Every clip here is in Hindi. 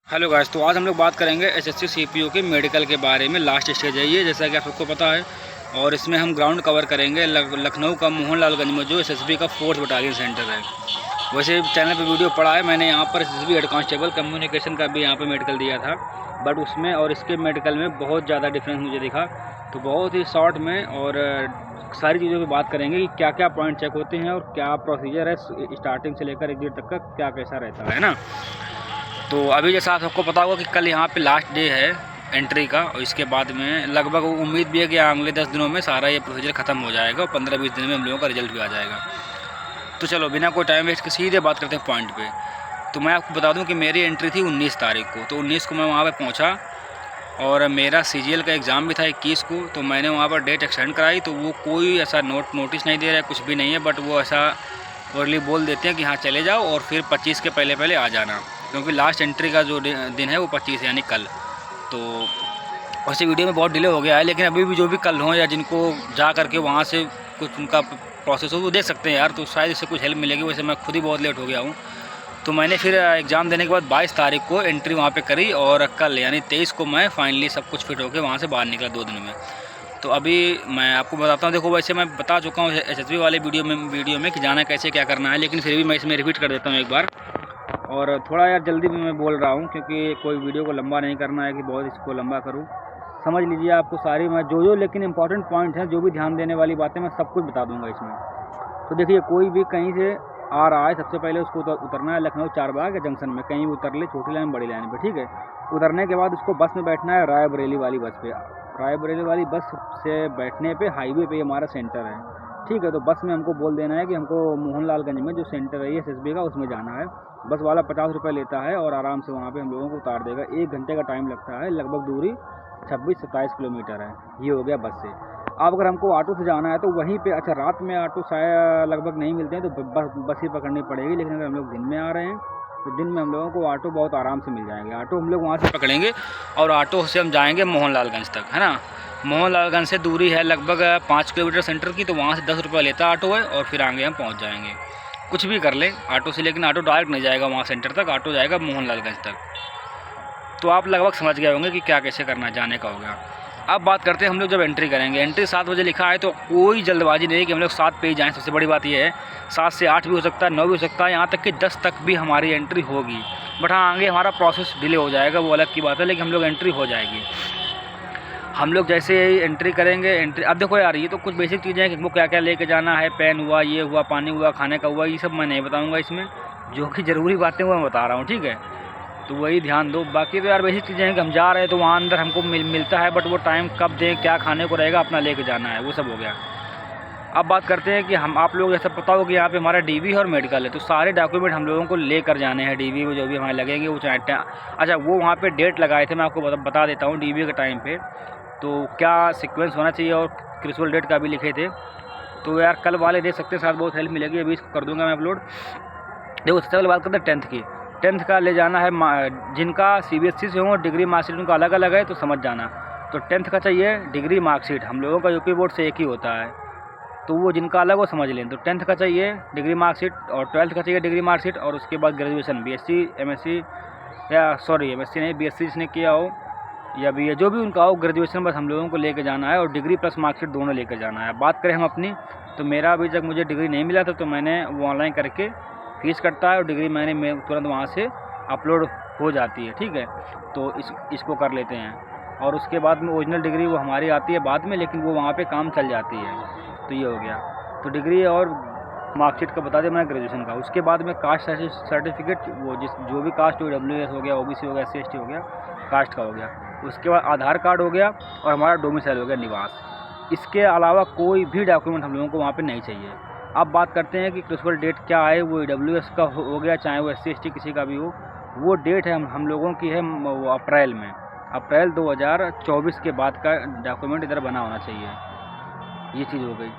हेलो गाइस, तो आज हम लोग बात करेंगे एसएससी सीपीयू के मेडिकल के बारे में। लास्ट स्टेज है ये, जैसा कि आप सबको पता है। और इसमें हम ग्राउंड कवर करेंगे लखनऊ का मोहनलालगंज में जो एसएसबी का 4th बटालियन सेंटर है। वैसे चैनल पे वीडियो पड़ा है मैंने, यहाँ पर एसएसबी हेड कांस्टेबल कम्युनिकेशन का भी यहाँ पे मेडिकल दिया था, बट उसमें और इसके मेडिकल में बहुत ज़्यादा डिफरेंस मुझे दिखा। तो बहुत ही शॉर्ट में और सारी चीज़ों पर बात करेंगे कि क्या क्या पॉइंट चेक होते हैं और क्या प्रोसीजर है स्टार्टिंग से लेकर एग्जिट तक का, क्या कैसा रहता है ना। तो अभी जैसा आप सबको पता होगा कि कल यहाँ पे लास्ट डे है एंट्री का, और इसके बाद में लगभग उम्मीद भी है कि अगले 10 दिनों में सारा ये प्रोसीजर ख़त्म हो जाएगा और 15-20 दिन में हम लोगों का रिजल्ट भी आ जाएगा। तो चलो बिना कोई टाइम वेस्ट के सीधे बात करते हैं पॉइंट पे। तो मैं आपको बता दूं कि मेरी एंट्री थी 19 तारीख को, तो 19 को मैं वहाँ पर पहुँचा और मेरा CGL का एग्ज़ाम भी था 21 को। तो मैंने वहाँ पर डेट एक्सटेंड कराई, तो वो कोई ऐसा नोटिस नहीं दे रहा है, कुछ भी नहीं है, बट वो ऐसा ओरली बोल देते हैं कि हाँ चले जाओ और फिर 25 के पहले पहले आ जाना, क्योंकि लास्ट एंट्री का जो दिन है वो 25 है, यानी कल। तो वैसे वीडियो में बहुत डिले हो गया है, लेकिन अभी भी जो भी कल हो या जिनको जा करके वहाँ से कुछ उनका प्रोसेस हो वो देख सकते हैं यार, तो शायद इससे कुछ हेल्प मिलेगी। वैसे मैं खुद ही बहुत लेट हो गया हूँ। तो मैंने फिर एग्ज़ाम देने के बाद 22 तारीख को एंट्री वहाँ पे करी, और कल यानी 23 को मैं फाइनली सब कुछ फिट होकर वहाँ से बाहर निकला 2 दिन में। तो अभी मैं आपको बताता हूँ, देखो वैसे मैं बता चुका हूँ एसएसबी वाले वीडियो में कि जाना कैसे क्या करना है, लेकिन फिर भी मैं इसमें रिपीट कर देता हूँ एक बार। और थोड़ा यार जल्दी भी मैं बोल रहा हूँ, क्योंकि कोई वीडियो को लंबा नहीं करना है कि बहुत इसको लंबा करूँ। समझ लीजिए आपको सारी मैं जो लेकिन इंपॉर्टेंट पॉइंट हैं, जो भी ध्यान देने वाली बातें मैं सब कुछ बता दूँगा इसमें। तो देखिए, कोई भी कहीं से आ रहा है, सबसे पहले उसको उतरना है लखनऊ चारबाग के जंक्शन में, कहीं भी उतर ले, छोटी लाइन बड़ी लाइन पे, ठीक है। उतरने के बाद उसको बस में बैठना है रायबरेली वाली बस पे। रायबरेली वाली बस से बैठने पे हाईवे पे हमारा सेंटर है, ठीक है। तो बस में हमको बोल देना है कि हमको मोहनलालगंज में जो सेंटर है एसएसबी का, उसमें जाना है। बस वाला 50 रुपये लेता है और आराम से वहाँ पे हम लोगों को उतार देगा। 1 घंटे का टाइम लगता है, लगभग दूरी 26-27 किलोमीटर है। ये हो गया बस से। अब अगर हमको ऑटो से जाना है तो वहीं पे, अच्छा रात में ऑटो शायद लगभग नहीं मिलते हैं, तो बस ही पकड़नी पड़ेगी। लेकिन अगर हम लोग दिन में आ रहे हैं तो दिन में हम लोगों को ऑटो बहुत आराम से मिल जाएंगे। ऑटो हम लोग वहाँ से पकड़ेंगे और ऑटो से हम जाएंगे मोहनलालगंज तक, है ना। मोहनलालगंज से दूरी है लगभग 5 किलोमीटर सेंटर की, तो वहाँ से 10 रुपये लेता ऑटो है और फिर आगे हम पहुँच जाएंगे। कुछ भी कर लें ऑटो से, लेकिन ऑटो डायरेक्ट नहीं जाएगा वहाँ सेंटर तक, ऑटो जाएगा मोहनलालगंज तक। तो आप लगभग समझ गए होंगे कि क्या कैसे करना, जाने का हो गया। अब बात करते हैं हम लोग जब एंट्री करेंगे। एंट्री 7 बजे लिखा है, तो कोई जल्दबाजी नहीं कि हम लोग 7 पे ही जाएँ। सबसे बड़ी बात यह है 7 से 8 भी हो सकता है, 9 भी हो सकता है, यहाँ तक कि 10 तक भी हमारी एंट्री होगी। बट हाँ, आगे हमारा प्रोसेस डिले हो जाएगा, वो अलग की बात है, लेकिन हम लोग एंट्री हो जाएगी। हम लोग जैसे ही एंट्री करेंगे, एंट्री अब देखो यार, ये तो कुछ बेसिक चीज़ें हैं कि हमको क्या क्या लेके जाना है। पेन हुआ, ये हुआ, पानी हुआ, खाने का हुआ, ये सब मैं नहीं बताऊँगा इसमें। जो कि ज़रूरी बातें वो मैं बता रहा हूँ, ठीक है। तो वही ध्यान दो। बाकी तो यार बेसिक चीज़ें हैं कि हम जा रहे हैं तो वहाँ अंदर हमको मिलता है, बट वो टाइम कब दें, क्या खाने को रहेगा, अपना लेके जाना है, वो सब हो गया। अब बात करते हैं कि हम आप लोग जैसा पता हो कि यहाँ पे हमारा डीवी और मेडिकल है, तो सारे डॉक्यूमेंट हम लोगों को लेकर जाने हैं। डीवी में जो भी हमारे लगेंगे वो चाहे अच्छा, वो वहाँ पे डेट लगाए थे, मैं आपको बता देता हूँ डीवी के टाइम पे तो क्या सीक्वेंस होना चाहिए, और क्रिसुअल डेट का भी लिखे थे। तो यार कल वाले देख सकते हैं, साथ बहुत हेल्प मिलेगी। अभी इसको कर दूँगा मैं अपलोड। देखो सबसे पहले बात करते हैं 10th की। 10th का ले जाना है, जिनका CBSE से हो डिग्री मार्कशीट उनका अलग अलग है, तो समझ जाना। तो 10th का चाहिए डिग्री मार्कशीट, हम लोगों का यूपी बोर्ड से एक ही होता है, तो वो जिनका अलग वो समझ लें। तो 10th का चाहिए डिग्री मार्कशीट, और 12th का चाहिए डिग्री मार्कशीट, और उसके बाद ग्रेजुएशन BSc MSc, या सॉरी MSc नहीं, BSc जिसने किया हो या BA, जो भी उनका हो, ग्रेजुएशन बस हम लोगों को लेकर जाना है, और डिग्री प्लस मार्कशीट दोनों लेकर जाना है। बात करें हम अपनी, तो मेरा अभी तक मुझे डिग्री नहीं मिला था, तो मैंने वो ऑनलाइन करके फीस कटता है और डिग्री मैंने तुरंत वहाँ से अपलोड हो जाती है, ठीक है। तो इसको कर लेते हैं, और उसके बाद में ओरिजिनल डिग्री वो हमारी आती है बाद में, लेकिन वो वहाँ पे काम चल जाती है। तो ये हो गया। तो डिग्री और मार्कशीट का बता दें मैंने, ग्रेजुएशन का। उसके बाद में कास्ट सर्टिफिकेट, वो जो भी कास्ट हो, WS हो गया, OBC हो गया, SC हो गया, कास्ट का हो गया। उसके बाद आधार कार्ड हो गया, और हमारा डोमिसाइल हो गया, निवास। इसके अलावा कोई भी डॉक्यूमेंट हम लोगों को वहाँ पे नहीं चाहिए। अब बात करते हैं कि क्रिसुअल डेट क्या है। वो EWS का हो गया, चाहे वो SC ST किसी का भी हो, वो डेट है हम लोगों की है वो अप्रैल में, अप्रैल 2024 के बाद का डॉक्यूमेंट इधर बना होना चाहिए। ये चीज़ हो गई,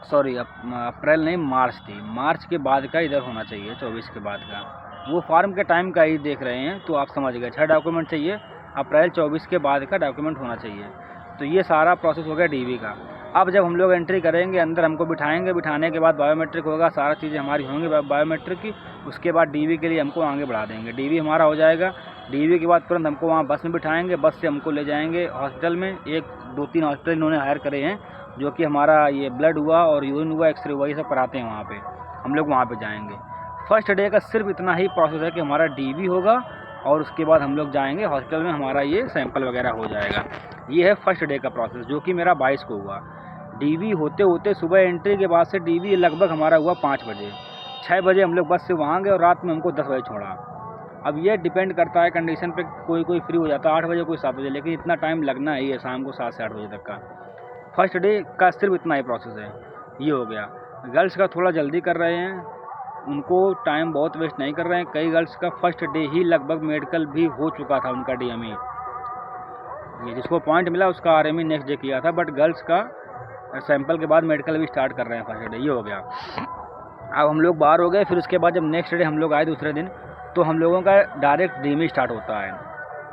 सॉरी अप्रैल नहीं, मार्च थी, मार्च के बाद का इधर होना चाहिए, 24 के बाद का। वो फार्म के टाइम का ही देख रहे हैं, तो आप समझ गए। 6 डॉक्यूमेंट चाहिए, अप्रैल 24 के बाद का डॉक्यूमेंट होना चाहिए। तो ये सारा प्रोसेस हो गया डीवी का। अब जब हम लोग एंट्री करेंगे, अंदर हमको बिठाएंगे, बिठाने के बाद बायोमेट्रिक होगा, सारा चीज़ें हमारी होंगी बायोमेट्रिक की। उसके बाद डीवी के लिए हमको आगे बढ़ा देंगे। डीवी हमारा हो जाएगा डीवी के बाद तुरंत हमको वहाँ बस में बिठाएंगे, बस से हमको ले जाएंगे हॉस्पिटल में। 1-2-3 हॉस्पिटल इन्होंने हायर करे हैं, जो कि हमारा ये ब्लड हुआ और यूरिन हुआ, एक्सरे हुआ, ये सब कराते हैं वहाँ पे। हम लोग वहाँ पे जाएंगे। फर्स्ट डे का सिर्फ इतना ही प्रोसेस है कि हमारा डीवी होगा और उसके बाद हम लोग जाएंगे हॉस्पिटल में, हमारा ये सैंपल वगैरह हो जाएगा। ये है फर्स्ट डे का प्रोसेस, जो कि मेरा 22 को हुआ। डीवी होते होते सुबह एंट्री के बाद से डीवी लगभग हमारा हुआ 5 बजे। 6 बजे हम लोग बस से वहाँ गए और रात में हमको 10 बजे छोड़ा। अब ये डिपेंड करता है कंडीशन पे, कोई फ्री हो जाता है 8 बजे, कोई 7 बजे, लेकिन इतना टाइम लगना ही है शाम को 7 से 8 बजे तक का। फर्स्ट डे का सिर्फ इतना ही प्रोसेस है। ये हो गया। गर्ल्स का थोड़ा जल्दी कर रहे हैं, उनको टाइम बहुत वेस्ट नहीं कर रहे हैं। कई गर्ल्स का फर्स्ट डे ही लगभग मेडिकल भी हो चुका था उनका DME। ये जिसको पॉइंट मिला उसका RME नेक्स्ट डे किया था, बट गर्ल्स का सैंपल के बाद मेडिकल भी स्टार्ट कर रहे हैं फर्स्ट डे। ये हो गया। अब हम लोग बाहर हो गए। फिर उसके बाद जब नेक्स्ट डे हम लोग आए दूसरे दिन, तो हम लोगों का डायरेक्ट DME स्टार्ट होता है।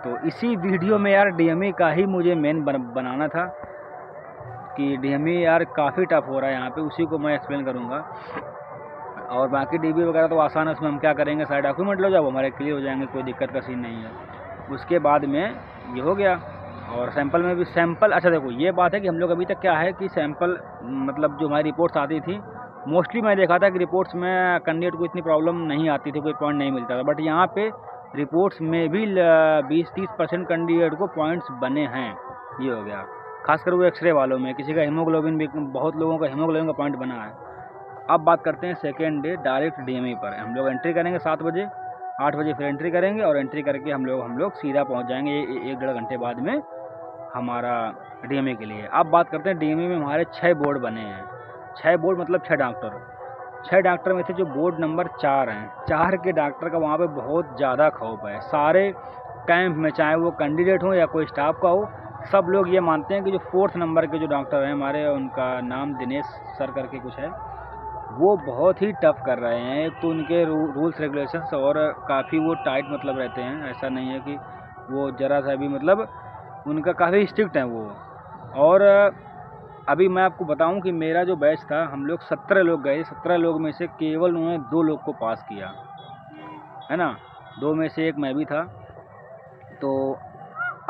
तो इसी वीडियो में यार DME का ही मुझे मेन बनाना था कि DME यार काफ़ी टफ हो रहा है यहाँ पे, उसी को मैं एक्सप्लेन करूँगा। और बाकी DB वगैरह तो आसान है, उसमें हम क्या करेंगे, सारे डॉक्यूमेंट लो जाओ, हमारे क्लियर हो जाएंगे, कोई दिक्कत का सीन नहीं है। उसके बाद में ये हो गया। और सैंपल में भी सैंपल, अच्छा देखो ये बात है कि हम लोग अभी तक क्या है कि सैंपल मतलब जो हमारी रिपोर्ट्स आती थी, मोस्टली मैं देखा था कि रिपोर्ट्स में कैंडिडेट को इतनी प्रॉब्लम नहीं आती थी, कोई पॉइंट नहीं मिलता था। बट यहाँ पे रिपोर्ट्स में भी 20-30% कैंडिडेट को पॉइंट्स बने हैं। ये हो गया। खासकर वो एक्सरे वालों में, किसी का हीमोग्लोबिन भी, बहुत लोगों का हीमोग्लोबिन का पॉइंट बना है। अब बात करते हैं सेकेंड डे डायरेक्ट DME पर। हम लोग एंट्री करेंगे 7 बजे, 8 बजे फिर एंट्री करेंगे और एंट्री करके हम लोग सीधा पहुँच जाएंगे 1-1.5 घंटे बाद में हमारा DME के लिए। अब बात करते हैं DME में हमारे 6 बोर्ड बने हैं। 6 बोर्ड मतलब 6 डॉक्टर। 6 डॉक्टर में से जो बोर्ड नंबर 4 हैं, 4 के डॉक्टर का वहाँ पे बहुत ज़्यादा खौफ है। सारे कैंप में, चाहे वो कैंडिडेट हो या कोई स्टाफ का हो, सब लोग ये मानते हैं कि जो 4th नंबर के जो डॉक्टर हैं हमारे, उनका नाम दिनेश सर करके कुछ है, वो बहुत ही टफ़ कर रहे हैं। एक तो उनके रूल्स रेगुलेशंस और काफ़ी वो टाइट मतलब रहते हैं, ऐसा नहीं है कि वो ज़रा सा भी मतलब, उनका काफ़ी स्ट्रिक्ट है वो। और अभी मैं आपको बताऊं कि मेरा जो बैच था, हम लोग 17 लोग गए। 17 लोग में से केवल उन्होंने 2 लोग को पास किया है ना, 2 में से 1 मैं भी था। तो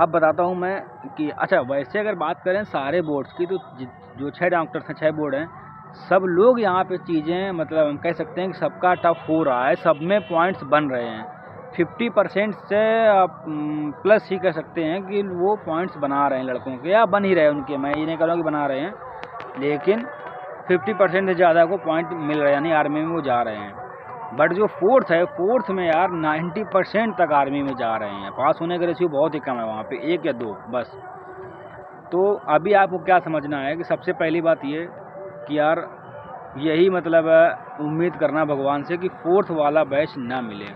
अब बताता हूं मैं कि अच्छा, वैसे अगर बात करें सारे बोर्ड्स की, तो जो 6 डॉक्टर्स हैं, 6 बोर्ड हैं, सब लोग यहाँ पे चीज़ें मतलब हम कह सकते हैं कि सबका टफ हो रहा है, सब में पॉइंट्स बन रहे हैं। 50% से प्लस ही कह सकते हैं कि वो पॉइंट्स बना रहे हैं लड़कों के, या बन ही रहे हैं उनके। मैं ये नहीं कह रहा हूँ कि बना रहे हैं, लेकिन 50% से ज़्यादा को पॉइंट मिल रहे हैं, यानी आर्मी में वो जा रहे हैं। बट जो 4th है, 4th में यार 90% तक आर्मी में जा रहे हैं। पास होने का रेशियो बहुत ही कम है वहाँ पे, 1 या 2 बस। तो अभी आपको क्या समझना है कि सबसे पहली बात ये कि यार यही मतलब उम्मीद करना भगवान से कि 4th वाला बैच ना मिले,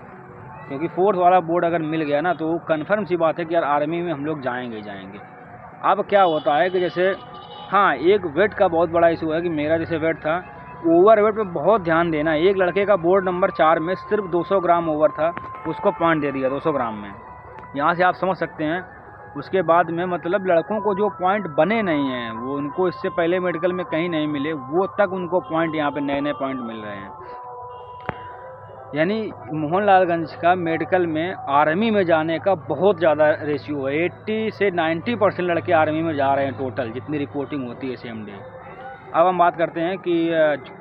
क्योंकि 4th वाला बोर्ड अगर मिल गया ना तो कन्फर्म सी बात है कि यार आर्मी में हम लोग जाएंगे ही जाएंगे। अब क्या होता है कि जैसे हाँ, एक वेट का बहुत बड़ा इशू है कि मेरा जैसे वेट था, ओवर वेट पे बहुत ध्यान देना। एक लड़के का बोर्ड नंबर 4 में सिर्फ 200 ग्राम ओवर था, उसको पॉइंट दे दिया 200 ग्राम में। यहाँ से आप समझ सकते हैं। उसके बाद में मतलब लड़कों को जो पॉइंट बने नहीं हैं, वो उनको इससे पहले मेडिकल में कहीं नहीं मिले, वो तक उनको पॉइंट यहाँ पे नए पॉइंट मिल रहे हैं। यानी मोहनलालगंज का मेडिकल में आर्मी में जाने का बहुत ज़्यादा रेशियो है। 80 से 90% लड़के आर्मी में जा रहे हैं टोटल, जितनी रिपोर्टिंग होती है सेम डे। अब हम बात करते हैं कि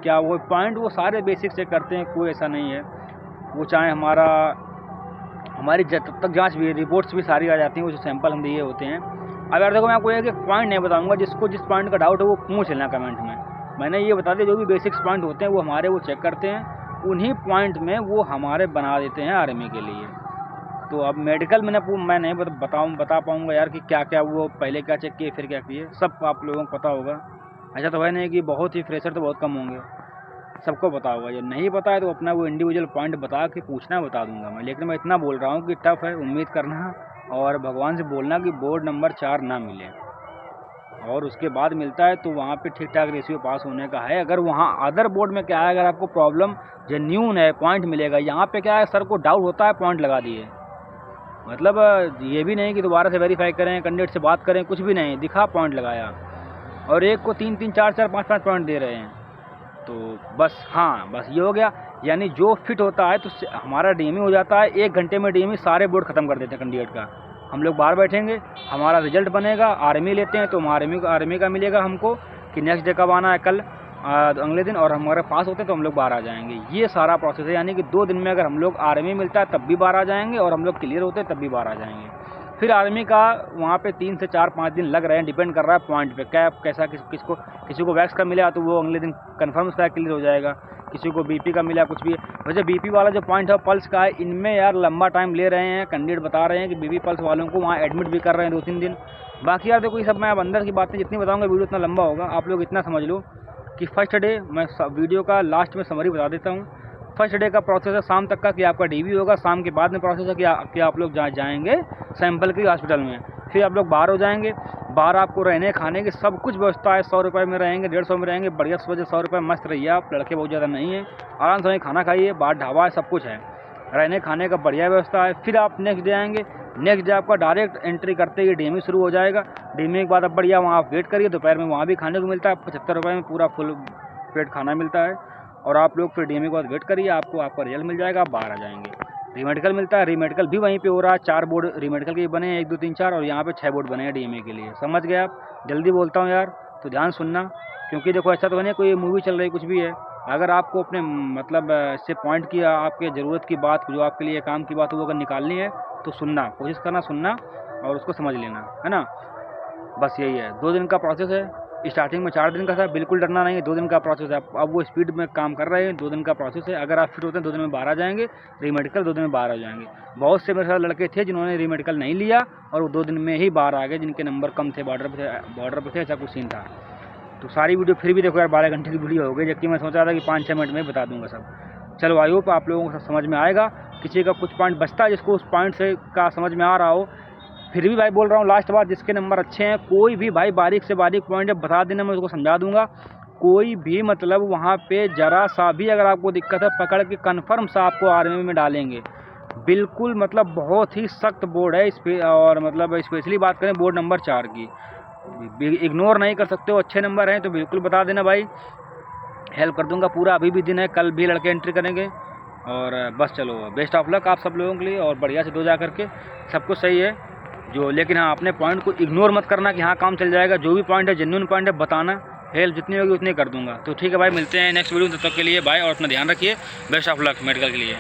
क्या वो पॉइंट वो सारे बेसिक से करते हैं, कोई ऐसा नहीं है। वो चाहे हमारी जब तक जांच भी, रिपोर्ट्स भी सारी आ जाती हैं, वो जो सैंपल हम दिए होते हैं। अब यार देखो, मैं आपको एक पॉइंट नहीं बताऊंगा, जिसको जिस पॉइंट का डाउट है वो पूछ लेना कमेंट में। मैंने ये बता दिया, जो भी बेसिक्स पॉइंट होते हैं वो हमारे वो चेक करते हैं, उन्हीं पॉइंट में वो हमारे बना देते हैं आर्मी के लिए। तो अब मेडिकल में मैं नहीं बता पाऊँगा यार कि क्या क्या वो पहले क्या चेक किए फिर क्या किए, सब आप लोगों को पता होगा। ऐसा तो है नहीं कि बहुत ही फ्रेशर तो बहुत कम होंगे, सबको पता होगा। जो नहीं पता है तो अपना वो इंडिविजुअल पॉइंट बता के पूछना, बता दूंगा मैं। लेकिन मैं इतना बोल रहा हूँ कि टफ है, उम्मीद करना और भगवान से बोलना कि बोर्ड नंबर 4 ना मिले, और उसके बाद मिलता है तो वहाँ पे ठीक ठाक रेशियो पास होने का है। अगर वहाँ अदर बोर्ड में क्या है, अगर आपको प्रॉब्लम जेन्यून है, पॉइंट मिलेगा। यहाँ पे क्या है, सर को डाउट होता है, पॉइंट लगा दिए। मतलब ये भी नहीं कि दोबारा से वेरीफाई करें, कैंडिडेट से बात करें, कुछ भी नहीं, दिखा पॉइंट लगाया। और एक को 3-3, 4-4, 5-5 पॉइंट दे रहे हैं। तो बस हाँ, बस ये हो गया। यानी जो फिट होता है तो हमारा डीएमई हो जाता है 1 घंटे में। डीएमई सारे बोर्ड ख़त्म कर देते हैं कैंडिडेट का। हम लोग बाहर बैठेंगे, हमारा रिजल्ट बनेगा। आर्मी लेते हैं तो आर्मी का मिलेगा हमको कि नेक्स्ट डे कब आना है, कल अगले दिन, और हमारे पास होते हैं तो हम लोग बाहर आ जाएंगे। ये सारा प्रोसेस है। यानी कि 2 दिन में अगर हम लोग आर्मी मिलता है तब भी बाहर आ जाएंगे, और हम लोग क्लियर होते हैं तब भी बाहर आ जाएंगे। फिर आर्मी का वहाँ पे 3 से 4-5 दिन लग रहे हैं, डिपेंड कर रहा है पॉइंट पे क्या कैसा किसी को वैक्स का मिला तो वो अगले दिन कन्फर्म उसका क्लियर हो जाएगा। किसी को बीपी का मिला, कुछ भी। वैसे बीपी वाला जो पॉइंट है पल्स का है, इनमें यार लंबा टाइम ले रहे हैं। कैंडिडेट बता रहे हैं कि बीपी पल्स वालों को वहाँ एडमिट भी कर रहे हैं 2-3 दिन। बाकी यार देखो, ये सब मैं अब अंदर की बातें जितनी बताऊँगा वीडियो इतना लंबा होगा। आप लोग इतना समझ लो कि फर्स्ट डे मैं वीडियो का लास्ट में समरी बता देता हूँ। फर्स्ट डे का प्रोसेस है शाम तक का कि आपका डीवी होगा। शाम के बाद में प्रोसेस है कि आप लोग जाएंगे सैंपल के हॉस्पिटल में। फिर आप लोग बाहर हो जाएंगे। बाहर आपको रहने खाने की सब कुछ व्यवस्था है। 100 रुपये में रहेंगे, 150 में रहेंगे। बढ़िया वजह 100 रुपये मस्त रहिए आप। लड़के बहुत ज़्यादा नहीं है, आराम से खाना खाइए। बाहर ढाबा है, सब कुछ है, रहने खाने का बढ़िया व्यवस्था है। फिर आप नेक्स्ट डे आएंगे। नेक्स्ट डे आपका डायरेक्ट एंट्री करते ही डीएमई शुरू हो जाएगा। डीएमई के बाद अब बढ़िया वहाँ आप वेट करिए। दोपहर में वहाँ भी खाने को मिलता है 75 रुपये में, पूरा फुल पेट खाना मिलता है। और आप लोग फिर डीएमई के बाद वेट करिए, आपका रिजल्ट मिल जाएगा, आप बाहर आ जाएंगे। रीमेडिकल मिलता है, रीमेडिकल भी वहीं पे हो रहा है। 4 बोर्ड रीमेडिकल के बने हैं, 1 2 3 4, और यहाँ पे 6 बोर्ड बने हैं डीएमई के लिए। समझ गए आप? जल्दी बोलता हूँ यार तो ध्यान सुनना, क्योंकि देखो ऐसा तो नहीं कोई मूवी चल रही कुछ भी है। अगर आपको अपने मतलब इससे पॉइंट की आपके ज़रूरत की बात, जो आपके लिए काम की बात है वो अगर निकालनी है तो सुनना, कोशिश करना सुनना और उसको समझ लेना, है ना। बस यही है। 2 दिन का प्रोसेस है। स्टार्टिंग में 4 दिन का था, बिल्कुल डरना नहीं है। 2 दिन का प्रोसेस है। अब वो स्पीड में काम कर रहे हैं। 2 दिन का प्रोसेस है। अगर आप फिट होते हैं 2 दिन में बाहर आ जाएंगे। रीमेडिकल 2 दिन में बाहर आ जाएंगे। बहुत से मेरे साथ लड़के थे जिन्होंने रीमेडिकल नहीं लिया और वो 2 दिन में ही बाहर आ गए, जिनके नंबर कम थे, बॉर्डर पे थे, ऐसा कुछ सीन था। तो सारी वीडियो फिर भी देखो यार, 12 घंटे की वीडियो हो गई, जबकि मैं सोच रहा था कि 5-6 मिनट में बता दूंगा सब। चलो, आई होप आप लोगों को समझ में आएगा। किसी का कुछ पॉइंट बचता है जिसको उस पॉइंट से का समझ में आ रहा हो, फिर भी भाई बोल रहा हूँ लास्ट बार, जिसके नंबर अच्छे हैं, कोई भी भाई बारीक से बारीक पॉइंट है बता देना, मैं उसको समझा दूंगा। कोई भी मतलब वहाँ पे जरा सा भी अगर आपको दिक्कत है, पकड़ के कन्फर्म सा आपको आर्मी में डालेंगे। बिल्कुल मतलब बहुत ही सख्त बोर्ड है इस पे। और मतलब स्पेशली बात करें बोर्ड नंबर 4 की, इग्नोर नहीं कर सकते हो। अच्छे नंबर हैं तो बिल्कुल बता देना भाई, हेल्प कर दूंगा पूरा। अभी भी दिन है, कल भी लड़के एंट्री करेंगे। और बस चलो, बेस्ट ऑफ लक आप सब लोगों के लिए, और बढ़िया से दो जा करके सब कुछ सही है जो। लेकिन हाँ, अपने पॉइंट को इग्नोर मत करना कि हाँ काम चल जाएगा। जो भी पॉइंट है, जेन्युइन पॉइंट है, बताना। हेल्प जितनी होगी उतनी कर दूंगा। तो ठीक है भाई, मिलते हैं नेक्स्ट वीडियो में। तब तक के लिए बाय, और अपना ध्यान रखिए। बेस्ट ऑफ लक मेडिकल के लिए।